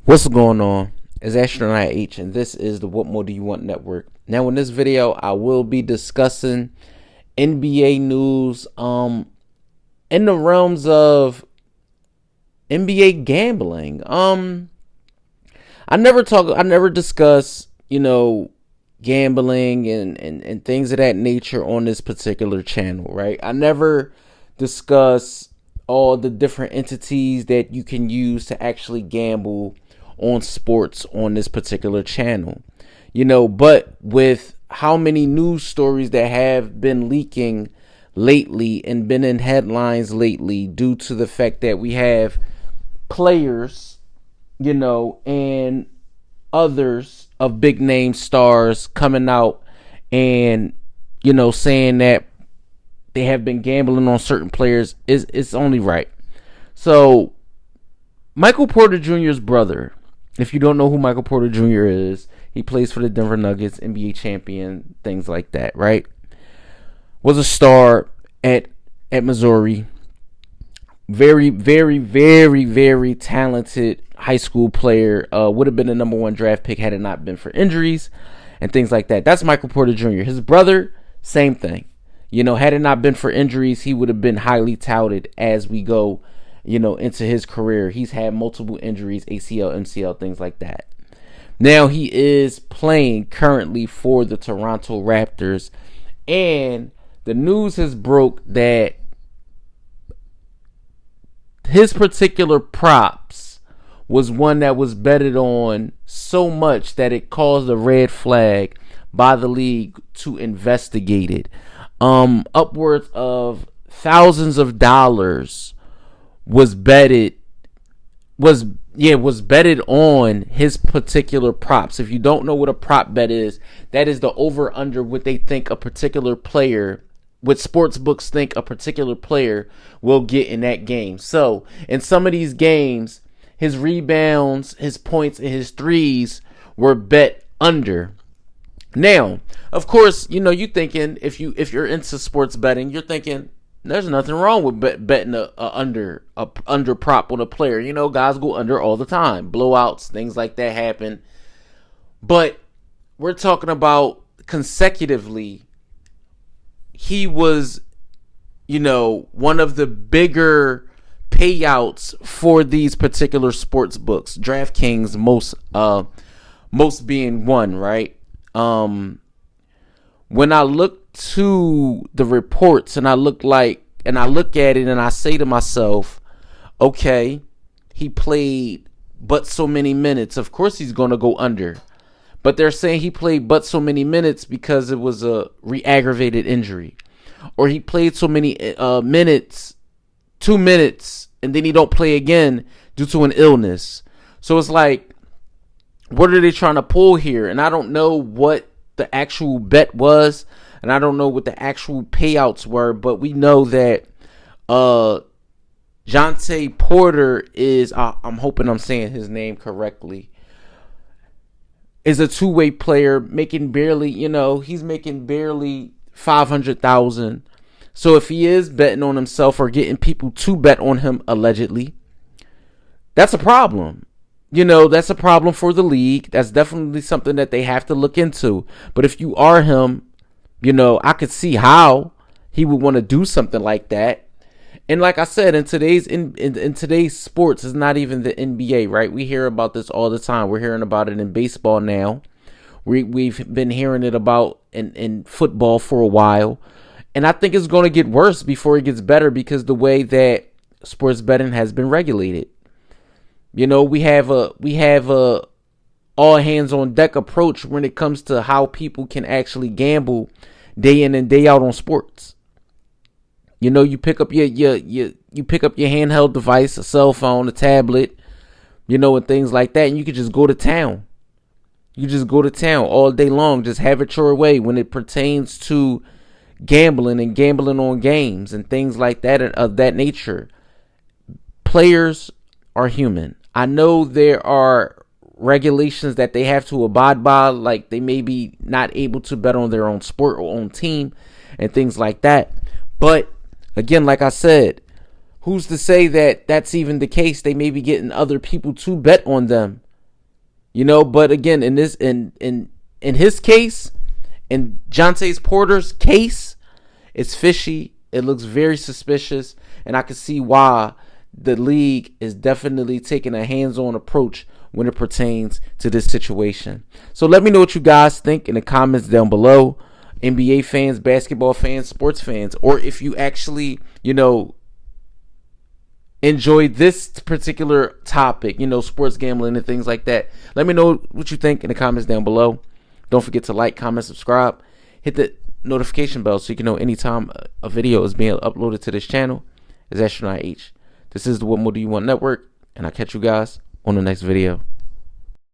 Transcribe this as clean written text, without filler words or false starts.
What's going on? It's Astronaut H, and this is the What More Do You Want Network. Now, in this video, I will be discussing NBA news, in the realms of NBA gambling. I never discuss, gambling and things of that nature on this particular channel, right? I never discuss all the different entities that you can use to actually gamble on sports on this particular channel, but with how many news stories that have been leaking lately and been in headlines lately due to the fact that we have players, and others of big name stars coming out and, saying that they have been gambling on certain players is it's only right. So Michael Porter Jr.'s brother, if you don't know who Michael Porter Jr. is, he plays for the Denver Nuggets, NBA champion, things like that, right? Was a star at Missouri. Very, very, very, very talented high school player. Would have been the number one draft pick had it not been for injuries and things like that. That's Michael Porter Jr. His brother, same thing. Had it not been for injuries, he would have been highly touted as we go into his career. He's had multiple injuries, ACL, MCL, things like that. Now he is playing currently for the Toronto Raptors, and the news has broke that his particular props was one that was betted on so much that it caused a red flag by the league to investigate it. Upwards of thousands of dollars was betted on his particular props. If you don't know what a prop bet is, that is the over under what they think a particular player, what sports books think a particular player will get in that game. So in some of these games, his rebounds, his points, and his threes were bet under. Now, of course, you thinking if you're into sports betting, you're thinking there's nothing wrong with betting a under prop on a player. Guys go under all the time. Blowouts, things like that happen. But we're talking about consecutively. He was, one of the bigger payouts for these particular sports books. DraftKings most being one, right? When I look to the reports and I look at it and I say to myself, okay, he played but so many minutes. Of course he's going to go under. But they're saying he played but so many minutes because it was a re-aggravated injury. Or he played so many minutes, 2 minutes, and then he don't play again due to an illness. So it's like, what are they trying to pull here? And I don't know what the actual bet was, and I don't know what the actual payouts were, but we know that Jontay Porter is, I'm hoping I'm saying his name correctly, is a two-way player making barely, he's making barely $500,000. So if he is betting on himself or getting people to bet on him allegedly, that's a problem. That's a problem for the league. That's definitely something that they have to look into. But if you are him, I could see how he would want to do something like that. And like I said, in today's sports, it's not even the NBA, right? We hear about this all the time. We're hearing about it in baseball now. We've been hearing it about in football for a while. And I think it's going to get worse before it gets better because the way that sports betting has been regulated. We have a all hands on deck approach when it comes to how people can actually gamble day in and day out on sports. You pick up your handheld device, a cell phone, a tablet, and things like that, and you can just go to town. You just go to town all day long, just have it your way when it pertains to gambling and gambling on games and things like that of that nature. Players are human. I know there are regulations that they have to abide by, like they may be not able to bet on their own sport or own team and things like that. But again, like I said, who's to say that that's even the case? They may be getting other people to bet on them But again, in his case, in Jontay Porter's case, it's fishy. It looks very suspicious, and I can see why the league is definitely taking a hands-on approach when it pertains to this situation. So let me know what you guys think in the comments down below. NBA fans, basketball fans, sports fans, or if you actually, enjoy this particular topic, sports gambling and things like that. Let me know what you think in the comments down below. Don't forget to like, comment, subscribe, hit the notification bell so you can know anytime a video is being uploaded to this channel. It's Astronaut H. This is the What More Do You Want Network, and I'll catch you guys on the next video.